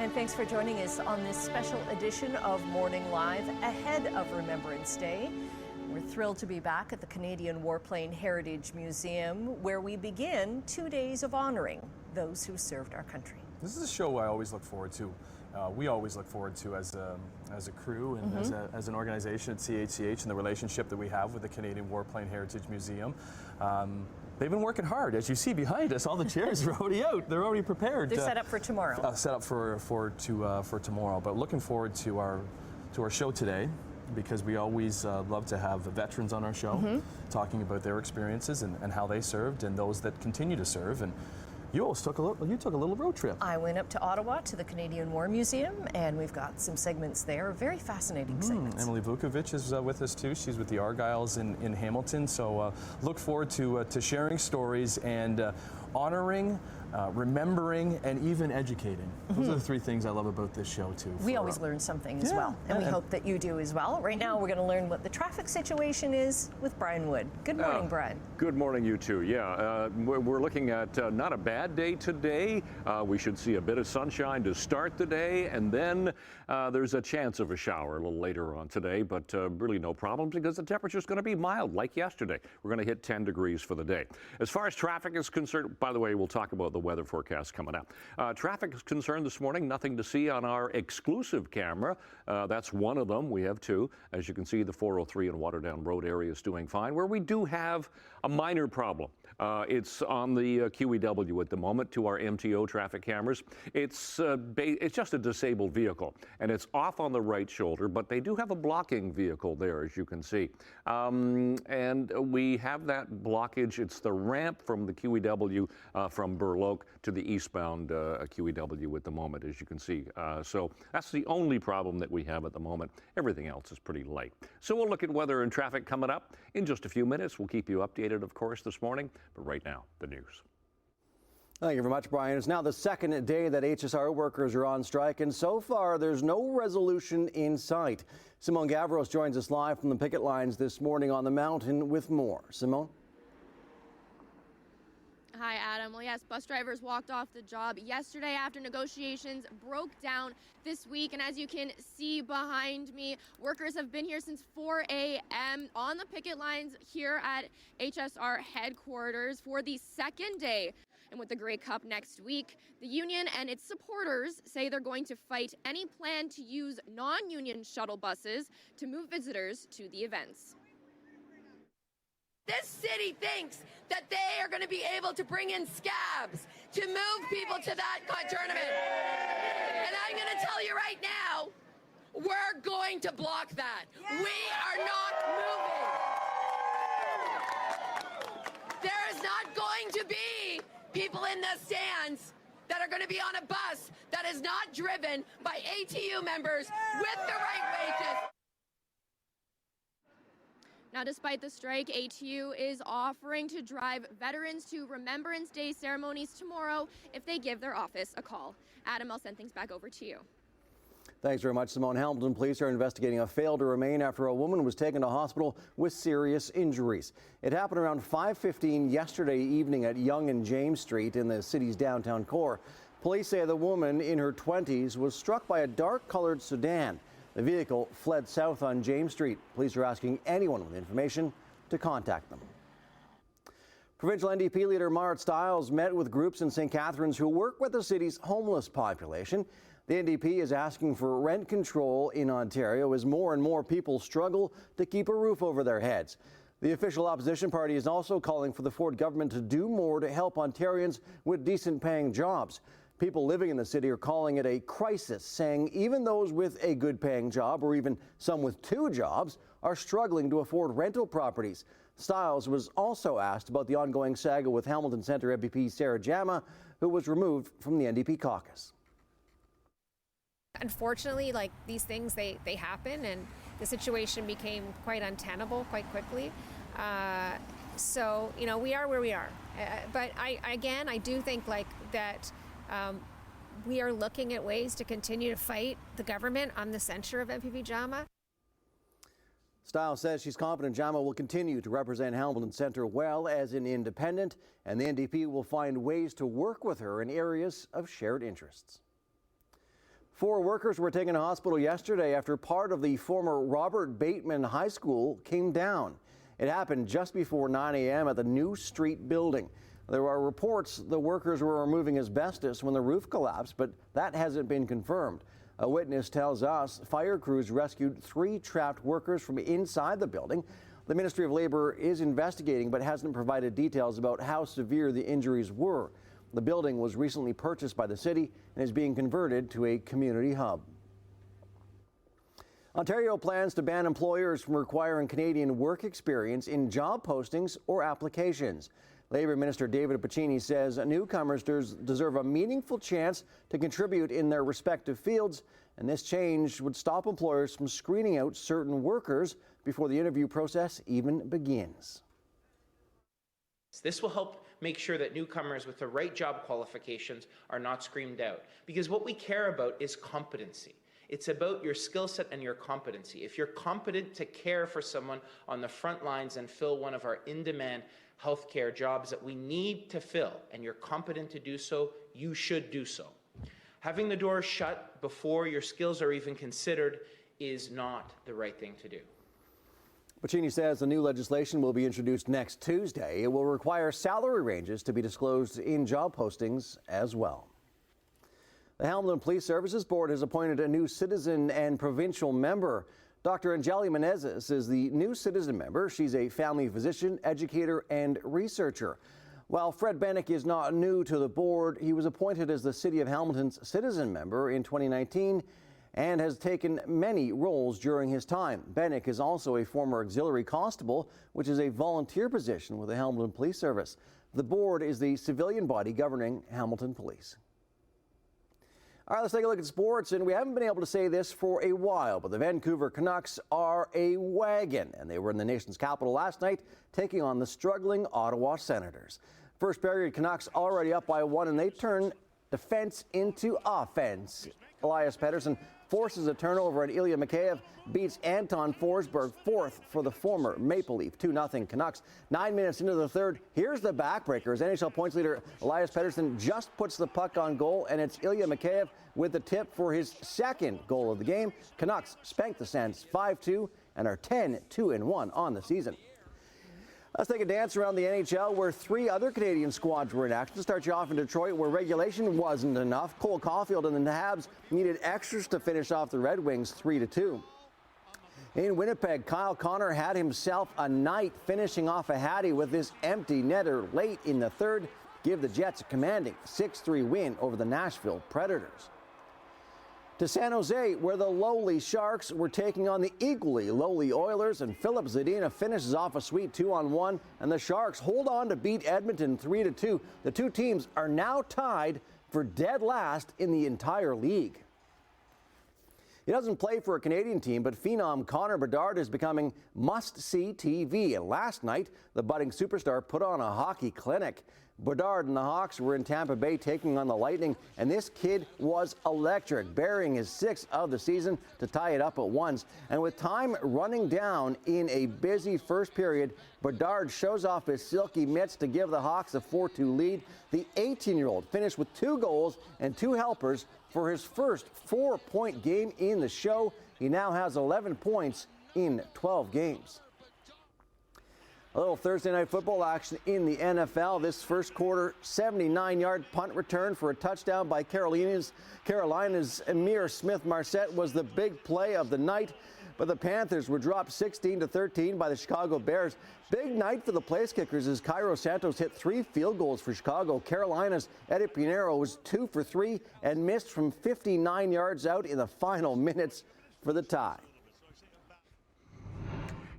And thanks for joining us on this special edition of Morning Live ahead of Remembrance Day. We're thrilled to be back at the Canadian Warplane Heritage Museum, where we begin 2 days of honoring those who served our country. This is a show I always look forward to. We always look forward to as a crew and as an organization at CHCH, and the relationship that we have with the Canadian Warplane Heritage Museum. They've been working hard. As you see behind us, all the chairs are already out. They're already prepared. They're set up for tomorrow. Set up for tomorrow. But looking forward to our show today, because we always love to have veterans on our show, talking about their experiences and how they served, and those that continue to serve. And you took a little road trip. I went up to Ottawa to the Canadian War Museum, and we've got some segments there, very fascinating segments. Emily Vukovic is with us too. She's with the Argylls in Hamilton. So look forward to sharing stories and honoring, remembering, and even educating. Those are the three things I love about this show too. We always learn something as well, and we hope that you do as well. Right now we're going to learn what the traffic situation is with Brian Wood. Good morning, Brian. Good morning, you two. Yeah, we're looking at not a bad day today. We should see a bit of sunshine to start the day, and then there's a chance of a shower a little later on today, but really no problems because the temperature is going to be mild like yesterday. We're going to hit 10 degrees for the day. As far as traffic is concerned, by the way, we'll talk about the weather forecast coming up. Traffic is concerned this morning, nothing to see on our exclusive camera. That's one of them. We have two. As you can see, the 403 and Waterdown Road area is doing fine. Where we do have a minor problem, it's on the QEW at the moment to our MTO traffic cameras. It's just a disabled vehicle, and it's off on the right shoulder, but they do have a blocking vehicle there, as you can see. And we have that blockage. It's the ramp from the QEW from Burloak to the eastbound QEW at the moment, as you can see. So that's the only problem that we have at the moment. Everything else is pretty light. So we'll look at weather and traffic coming up in just a few minutes. We'll keep you updated, of course, this morning. But right now, the news. Thank you very much, Brian. It's now the second day that HSR workers are on strike, and so far there's no resolution in sight. Simone Gavros joins us live from the picket lines this morning on the mountain with more. Simone? Hi, Adam. Well, yes, bus drivers walked off the job yesterday after negotiations broke down this week. And as you can see behind me, workers have been here since 4 a.m. on the picket lines here at HSR headquarters for the second day. And with the Grey Cup next week, the union and its supporters say they're going to fight any plan to use non-union shuttle buses to move visitors to the events. This city thinks that they are going to be able to bring in scabs to move people to that tournament. And I'm going to tell you right now, we're going to block that. We are not moving. There is not going to be people in the stands that are going to be on a bus that is not driven by ATU members with the right wages. Now, despite the strike, ATU is offering to drive veterans to Remembrance Day ceremonies tomorrow if they give their office a call. Adam, I'll send things back over to you. Thanks very much, Simone. Hamilton police are investigating a failed to remain after a woman was taken to hospital with serious injuries. It happened around 5:15 yesterday evening at Yonge and James Street in the city's downtown core. Police say the woman in her 20s was struck by a dark-colored sedan. The vehicle fled south on James Street. Police are asking anyone with information to contact them. Provincial NDP leader Marit Stiles met with groups in St. Catharines who work with the city's homeless population. The NDP is asking for rent control in Ontario as more and more people struggle to keep a roof over their heads. The official opposition party is also calling for the Ford government to do more to help Ontarians with decent paying jobs. People living in the city are calling it a crisis, saying even those with a good-paying job or even some with two jobs are struggling to afford rental properties. Stiles was also asked about the ongoing saga with Hamilton Centre MPP Sarah Jama, who was removed from the NDP caucus. Unfortunately, like these things, they happen, and the situation became quite untenable quite quickly. So, you know, we are where we are. But I do think like that. We are looking at ways to continue to fight the government on the censure of MPP Jama. Stiles says she's confident Jama will continue to represent Hamilton Centre well as an independent, and the NDP will find ways to work with her in areas of shared interests. 4 workers were taken to hospital yesterday after part of the former Robert Bateman High School came down. It happened just before 9 a.m. at the New Street building. There are reports the workers were removing asbestos when the roof collapsed, but that hasn't been confirmed. A witness tells us fire crews rescued 3 trapped workers from inside the building. The Ministry of Labor is investigating but hasn't provided details about how severe the injuries were. The building was recently purchased by the city and is being converted to a community hub. Ontario plans to ban employers from requiring Canadian work experience in job postings or applications. Labour Minister David Piccini says newcomers deserve a meaningful chance to contribute in their respective fields, and this change would stop employers from screening out certain workers before the interview process even begins. This will help make sure that newcomers with the right job qualifications are not screened out, because what we care about is competency. It's about your skill set and your competency. If you're competent to care for someone on the front lines and fill one of our in-demand healthcare jobs that we need to fill, and you're competent to do so, you should do so. Having the doors shut before your skills are even considered is not the right thing to do. Piccini says the new legislation will be introduced next Tuesday. It will require salary ranges to be disclosed in job postings as well. The Hamilton Police Services Board has appointed a new citizen and provincial member. Dr. Angeli Menezes is the new citizen member. She's a family physician, educator, and researcher. While Fred Bennick is not new to the board, he was appointed as the City of Hamilton's citizen member in 2019 and has taken many roles during his time. Bennick is also a former auxiliary constable, which is a volunteer position with the Hamilton Police Service. The board is the civilian body governing Hamilton Police. All right, let's take a look at sports, and we haven't been able to say this for a while, but the Vancouver Canucks are a wagon, and they were in the nation's capital last night, taking on the struggling Ottawa Senators. First period, Canucks already up by 1, and they turn defense into offense. Elias Pettersson forces a turnover, and Ilya Mikheyev beats Anton Forsberg, 4th for the former Maple Leaf. 2-0 Canucks. 9 minutes into the third, here's the backbreakers. NHL points leader Elias Pettersson just puts the puck on goal, and it's Ilya Mikheyev with the tip for his 2nd goal of the game. Canucks spank the Sens 5-2 and are 10-2-1 on the season. Let's take a dance around the NHL, where 3 other Canadian squads were in action. To start you off in Detroit, where regulation wasn't enough. Cole Caulfield and the Habs needed extras to finish off the Red Wings 3-2. In Winnipeg, Kyle Connor had himself a night, finishing off a Hattie with this empty netter late in the third, give the Jets a commanding 6-3 win over the Nashville Predators. To San Jose, where the lowly Sharks were taking on the equally lowly Oilers, and Philip Zadina finishes off a sweet 2-on-1, and the Sharks hold on to beat Edmonton 3-2. The two teams are now tied for dead last in the entire league. He doesn't play for a Canadian team, but phenom Connor Bedard is becoming must-see TV, and last night, the budding superstar put on a hockey clinic. Bedard and the Hawks were in Tampa Bay taking on the Lightning, and this kid was electric, burying his 6th of the season to tie it up at once. And with time running down in a busy first period, Bedard shows off his silky mitts to give the Hawks a 4-2 lead. The 18-year-old finished with 2 goals and 2 helpers for his first 4-point game in the show. He now has 11 points in 12 games. A little Thursday night football action in the NFL. This first quarter, 79-yard punt return for a touchdown by Carolina's Amir Smith-Marset was the big play of the night, but the Panthers were dropped 16-13 by the Chicago Bears. Big night for the place kickers as Cairo Santos hit 3 field goals for Chicago. Carolina's Eddie Pinheiro was 2 for 3 and missed from 59 yards out in the final minutes for the tie.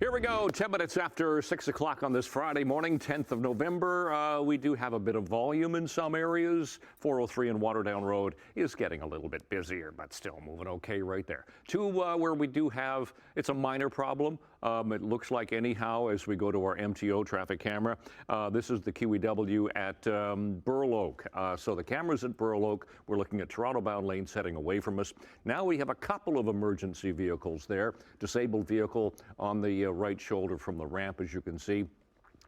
Here we go, 10 minutes after 6 o'clock on this Friday morning, 10th of November. We do have a bit of volume in some areas. 403 and Waterdown Road is getting a little bit busier, but still moving okay right there. To where we do have, it's a minor problem. It looks like anyhow as we go to our MTO traffic camera. This is the QEW at Burloak. So the cameras at Burloak, we're looking at Toronto-bound lanes heading away from us. Now we have a couple of emergency vehicles there. Disabled vehicle on the right shoulder from the ramp, as you can see.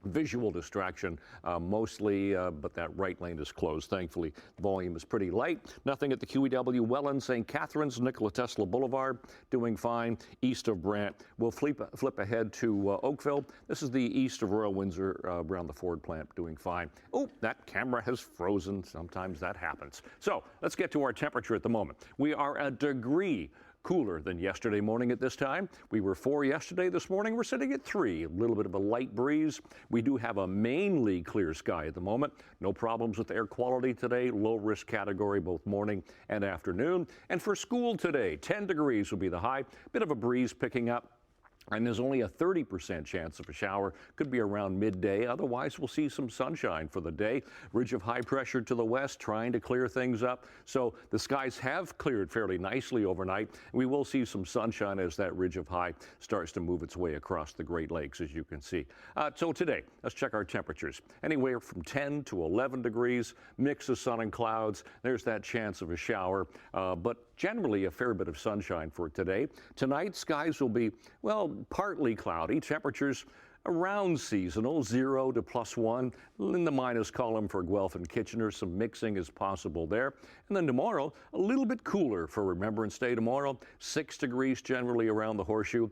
visual distraction mostly, but that right lane is closed. Thankfully, volume is pretty light. Nothing at the QEW Welland, St. Catharines, Nikola Tesla Boulevard, doing fine. East of Brant. We'll flip ahead to Oakville. This is the east of Royal Windsor around the Ford plant, doing fine. Oh, that camera has frozen. Sometimes that happens. So let's get to our temperature at the moment. We are a degree cooler than yesterday morning at this time. We were 4 yesterday. This morning we're sitting at 3. A little bit of a light breeze. We do have a mainly clear sky at the moment. No problems with air quality today. Low risk category both morning and afternoon. And for school today, 10 degrees will be the high. Bit of a breeze picking up. And there's only a 30% chance of a shower. Could be around midday. Otherwise, we'll see some sunshine for the day. Ridge of high pressure to the west trying to clear things up. So the skies have cleared fairly nicely overnight. We will see some sunshine as that ridge of high starts to move its way across the Great Lakes, as you can see. So today, let's check our temperatures. Anywhere from 10 to 11 degrees, mix of sun and clouds. There's that chance of a shower, but generally a fair bit of sunshine for today. Tonight, skies will be, well, partly cloudy. Temperatures around seasonal, 0 to +1. In the minus column for Guelph and Kitchener, some mixing is possible there. And then tomorrow, a little bit cooler for Remembrance Day tomorrow. 6 degrees generally around the Horseshoe.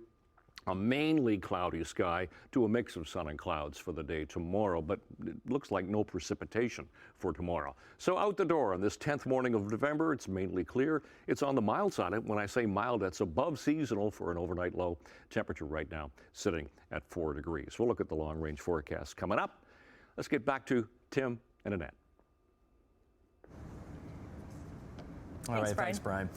A mainly cloudy sky to a mix of sun and clouds for the day tomorrow, but it looks like no precipitation for tomorrow. So out the door on this 10th morning of November, it's mainly clear. It's on the mild side. When I say mild, that's above seasonal for an overnight low. Temperature right now sitting at 4 degrees. We'll look at the long-range forecast coming up. Let's get back to Tim and Annette. All right, thanks, Brian.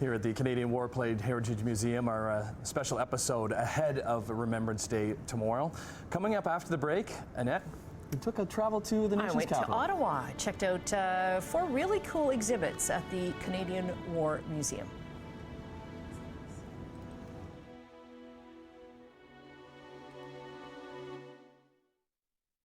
Here at the Canadian Warplane Heritage Museum, our special episode ahead of Remembrance Day tomorrow. Coming up after the break, Annette, you took a travel to the nation's capital. I went to Ottawa, checked out 4 really cool exhibits at the Canadian War Museum.